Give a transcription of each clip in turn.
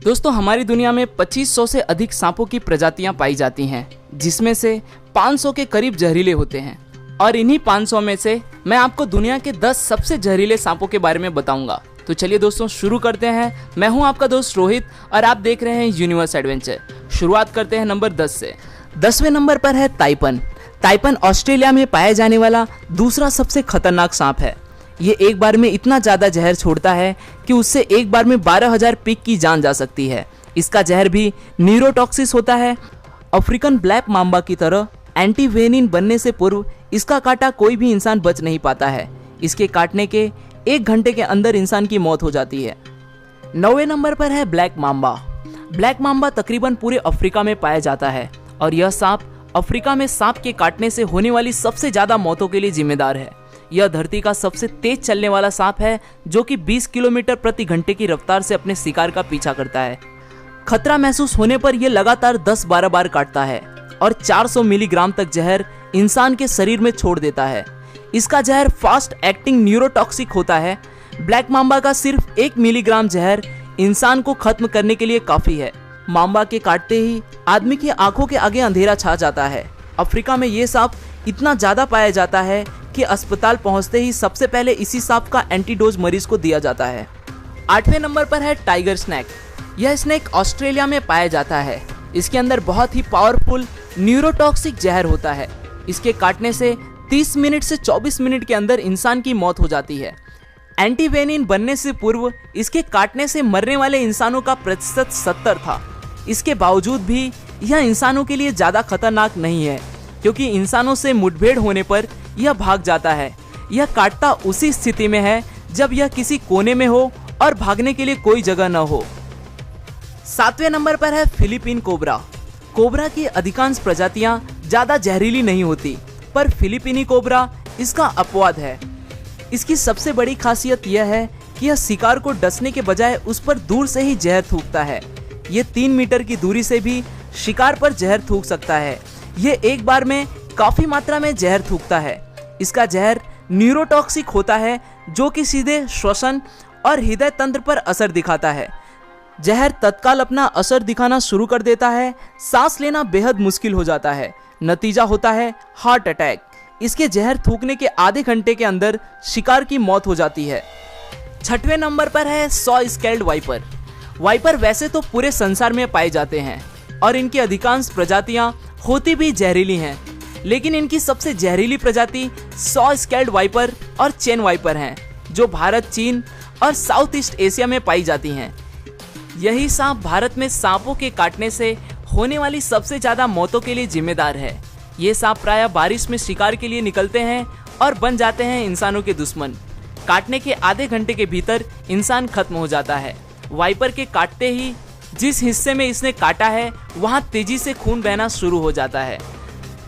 दोस्तों हमारी दुनिया में 2500 से अधिक सांपों की प्रजातियां पाई जाती हैं, जिसमें से 500 के करीब जहरीले होते हैं। और इन्हीं 500 में से मैं आपको दुनिया के 10 सबसे जहरीले सांपों के बारे में बताऊंगा। तो चलिए दोस्तों शुरू करते हैं। मैं हूं आपका दोस्त रोहित और आप देख रहे हैं यूनिवर्स एडवेंचर। शुरुआत करते हैं नंबर 10 से। 10वें नंबर पर है ताइपन। ताइपन ऑस्ट्रेलिया में पाया जाने वाला दूसरा सबसे खतरनाक सांप है। ये एक बार में इतना ज़्यादा जहर छोड़ता है कि उससे एक बार में 12,000 पिग की जान जा सकती है। इसका जहर भी न्यूरोटॉक्सिस होता है। अफ्रीकन ब्लैक मांबा की तरह एंटीवेनिन बनने से पूर्व इसका काटा कोई भी इंसान बच नहीं पाता है। इसके काटने के 1 घंटे के अंदर इंसान की मौत हो जाती है। 9वें नंबर पर है ब्लैक मांबा। ब्लैक मांबा तकरीबन पूरे अफ्रीका में पाया जाता है और यह सांप अफ्रीका में सांप के काटने से होने वाली सबसे ज़्यादा मौतों के लिए जिम्मेदार है। यह धरती का सबसे तेज चलने वाला सांप है, जो कि 20 किलोमीटर प्रति घंटे की रफ्तार से अपने शिकार का पीछा करता है। खतरा महसूस होने पर यह लगातार 10-12 बार काटता है और 400 मिलीग्राम तक जहर इंसान के शरीर में छोड़ देता है। इसका जहर फास्ट एक्टिंग न्यूरोटॉक्सिक होता है। ब्लैक मांबा का सिर्फ 1 मिलीग्राम जहर इंसान को खत्म करने के लिए काफी है। मांबा के काटते ही आदमी की आंखों के आगे अंधेरा छा जाता है। अफ्रीका में ये सांप इतना ज्यादा पाया जाता है कि अस्पताल पहुंचते ही सबसे पहले इसी सांप का एंटीडोज मरीज को दिया जाता है। 8वें नंबर पर है टाइगर स्नैक। यह स्नैक ऑस्ट्रेलिया में पाया जाता है। इसके अंदर बहुत ही पावरफुल न्यूरोटॉक्सिक जहर होता है। इसके काटने से 30 मिनट से 24 मिनट के अंदर इंसान की मौत हो जाती है। एंटीवेनिन बनने से पूर्व इसके काटने से मरने वाले इंसानों का प्रतिशत 70 था। इसके बावजूद भी यह इंसानों के लिए ज़्यादा खतरनाक नहीं है, क्योंकि इंसानों से मुठभेड़ होने पर यह भाग जाता है। यह काटता उसी स्थिति में है जब यह किसी कोने में हो और भागने के लिए कोई जगह न हो। 7वें नंबर पर है फिलीपीन कोबरा। कोबरा की अधिकांश प्रजातियां ज़्यादा जहरीली नहीं होती, पर फिलीपीनी कोबरा इसका अपवाद है। इसकी सबसे बड़ी खासियत यह है कि यह शिकार को डसने के बजाय उस पर दूर से ही जहर थूकता है। ये 3 मीटर की दूरी से भी शिकार पर जहर थूक सकता है। ये एक बार में काफी मात्रा में जहर थूकता है। इसका जहर न्यूरोटॉक्सिक होता है, जो कि सीधे श्वसन और हृदय तंत्र पर असर दिखाता है। जहर तत्काल अपना असर दिखाना शुरू कर देता है। सांस लेना बेहद मुश्किल हो जाता है। नतीजा होता है हार्ट अटैक। इसके जहर थूकने के आधे घंटे के अंदर शिकार की मौत हो जाती है। 6वें नंबर पर है सॉ स्केल्ड वाइपर। वाइपर वैसे तो पूरे संसार में पाए जाते हैं और इनकी अधिकांश प्रजातियां होती भी जहरीली हैं, लेकिन इनकी सबसे जहरीली प्रजाति सॉ स्केल्ड वाइपर और चेन वाइपर हैं, जो भारत, चीन और साउथ ईस्ट एशिया में पाई जाती हैं। यही सांप भारत में सांपों के काटने से होने वाली सबसे ज्यादा मौतों के लिए जिम्मेदार है। ये सांप प्रायः बारिश में शिकार के लिए निकलते हैं और बन जाते हैं इंसानों के दुश्मन। काटने के आधे घंटे के भीतर इंसान खत्म हो जाता है। वाइपर के काटते ही जिस हिस्से में इसने काटा है वहां तेजी से खून बहना शुरू हो जाता है।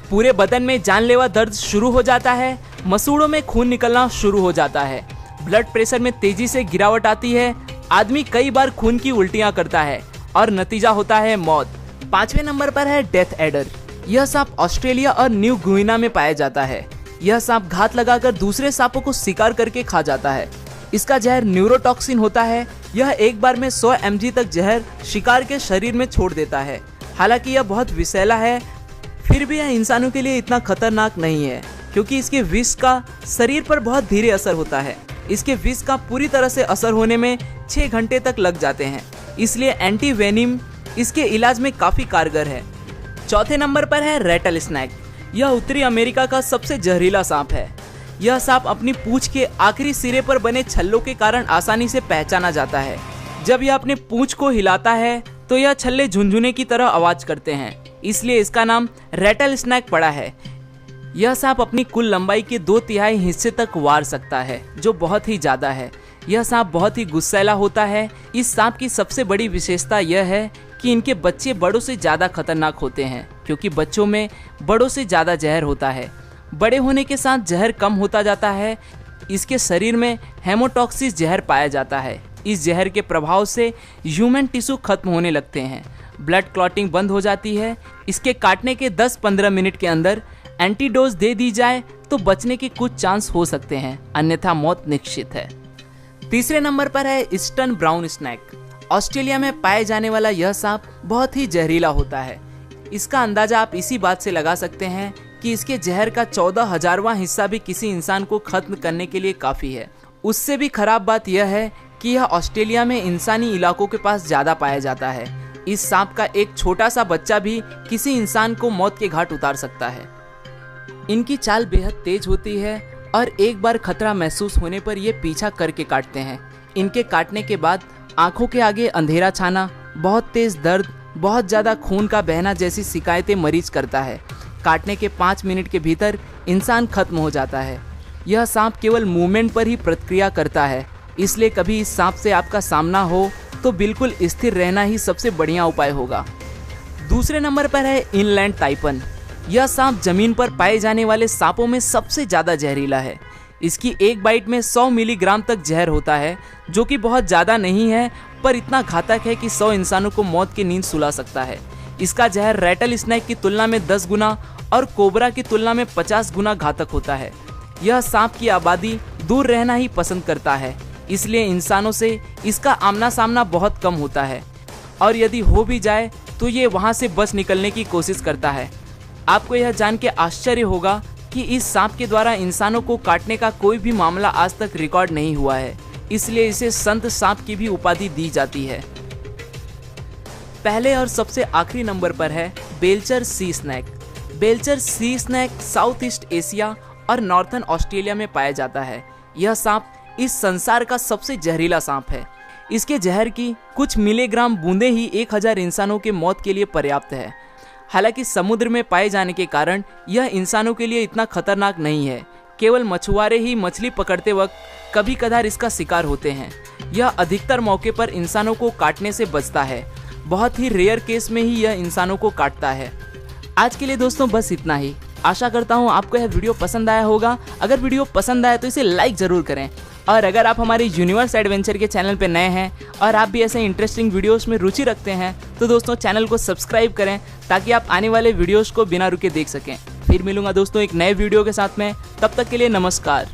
पूरे बदन में जानलेवा दर्द शुरू हो जाता है। मसूड़ों में खून निकलना शुरू हो जाता है। ब्लड प्रेशर में तेजी से गिरावट आती है। आदमी कई बार खून की उल्टियां करता है और नतीजा होता है मौत। 5वें नंबर पर है डेथ एडर। यह सांप ऑस्ट्रेलिया और न्यू गुइना में पाया जाता है। यह सांप घात लगाकर दूसरे सांपों को शिकार करके खा जाता है। इसका जहर न्यूरोटॉक्सिन होता है। यह एक बार में 100 mg तक जहर शिकार के शरीर में छोड़ देता है। हालांकि यह बहुत विषैला है, फिर भी यह इंसानों के लिए इतना खतरनाक नहीं है, क्योंकि इसके विष का शरीर पर बहुत धीरे असर होता है। इसके विष का पूरी तरह से असर होने में 6 घंटे तक लग जाते हैं, इसलिए एंटीवेनिम इसके इलाज में काफी कारगर है। 4थे नंबर पर है रेटल स्नैक। यह उत्तरी अमेरिका का सबसे जहरीला सांप है। यह सांप अपनी पूंछ के आखिरी सिरे पर बने छल्लों के कारण आसानी से पहचाना जाता है। जब यह अपने पूंछ को हिलाता है तो यह छल्ले झुनझुने की तरह आवाज करते हैं, इसलिए इसका नाम रेटल स्नैक पड़ा है। यह सांप अपनी कुल लंबाई के 2/3 हिस्से तक वार सकता है, जो बहुत ही ज्यादा है। यह सांप बहुत ही गुस्सैला होता है। इस सांप की सबसे बड़ी विशेषता यह है कि इनके बच्चे बड़ों से ज्यादा खतरनाक होते हैं, क्योंकि बच्चों में बड़ों से ज्यादा जहर होता है। बड़े होने के साथ जहर कम होता जाता है। इसके शरीर में हेमोटॉक्सिस जहर पाया जाता है। इस जहर के प्रभाव से ह्यूमन टिश्यू खत्म होने लगते हैं। ब्लड क्लॉटिंग बंद हो जाती है। इसके काटने के 10-15 मिनट के अंदर एंटीडोज दे दी जाए तो बचने के कुछ चांस हो सकते हैं, अन्यथा मौत निश्चित है। तीसरे नंबर पर है ईस्टर्न ब्राउन स्नैक। ऑस्ट्रेलिया में पाए जाने वाला यह सांप बहुत ही जहरीला होता है। इसका अंदाजा आप इसी बात से लगा सकते हैं कि इसके जहर का 14,000वां हिस्सा भी किसी इंसान को खत्म करने के लिए काफ़ी है। उससे भी खराब बात यह है कि यह ऑस्ट्रेलिया में इंसानी इलाकों के पास ज़्यादा पाया जाता है। इस सांप का एक छोटा सा बच्चा भी किसी इंसान को मौत के घाट उतार सकता है। इनकी चाल बेहद तेज होती है और एक बार खतरा महसूस होने पर ये पीछा करके काटते हैं। इनके काटने के बाद आंखों के आगे अंधेरा छाना, बहुत तेज दर्द, बहुत ज़्यादा खून का बहना जैसी शिकायतें मरीज करता है। काटने के 5 मिनट के भीतर इंसान खत्म हो जाता है। यह सांप केवल मूवमेंट पर ही प्रतिक्रिया करता है, इसलिए कभी इस सांप से आपका सामना हो तो बिल्कुल स्थिर रहना ही सबसे बढ़िया उपाय होगा। दूसरे नंबर पर है इनलैंड ताइपन। यह सांप जमीन पर पाए जाने वाले सांपों में सबसे ज़्यादा जहरीला है। इसकी एक बाइट में 100 मिलीग्राम तक जहर होता है, जो कि बहुत ज़्यादा नहीं है पर इतना घातक है कि 100 इंसानों को मौत की नींद सुला सकता है। इसका जहर रैटल स्नेक की तुलना में 10 गुना और कोबरा की तुलना में 50 गुना घातक होता है। यह सांप की आबादी दूर रहना ही पसंद करता है, इसलिए इंसानों से इसका आमना सामना बहुत कम होता है और यदि हो भी जाए तो ये वहाँ से बच निकलने की कोशिश करता है। आपको यह जान के आश्चर्य होगा कि इस सांप के द्वारा इंसानों को काटने का कोई भी मामला आज तक रिकॉर्ड नहीं हुआ है, इसलिए इसे संत सांप की भी उपाधि दी जाती है। पहले और सबसे आखिरी नंबर पर है Belcher sea snake. Belcher sea snake south east Asia और नॉर्थर्न ऑस्ट्रेलिया में पाया जाता है। यह सांप इस संसार का सबसे जहरीला सांप है। इसके जहर की कुछ मिलीग्राम बूंदें ही 1000 इंसानों के मौत के लिए पर्याप्त है। हालांकि समुद्र में पाए जाने के कारण यह इंसानों के लिए इतना खतरनाक नहीं है। केवल मछुआरे ही मछली पकड़ते वक्त कभी कभार इसका शिकार होते हैं। यह अधिकतर मौके पर इंसानों को काटने से बचता है। बहुत ही रेयर केस में ही यह इंसानों को काटता है। आज के लिए दोस्तों बस इतना ही। आशा करता हूँ आपको यह वीडियो पसंद आया होगा। अगर वीडियो पसंद आया तो इसे लाइक ज़रूर करें और अगर आप हमारे यूनिवर्स एडवेंचर के चैनल पर नए हैं और आप भी ऐसे इंटरेस्टिंग वीडियोस में रुचि रखते हैं तो दोस्तों चैनल को सब्सक्राइब करें ताकि आप आने वाले वीडियोस को बिना रुके देख सकें। फिर मिलूंगा दोस्तों एक नए वीडियो के साथ में, तब तक के लिए नमस्कार।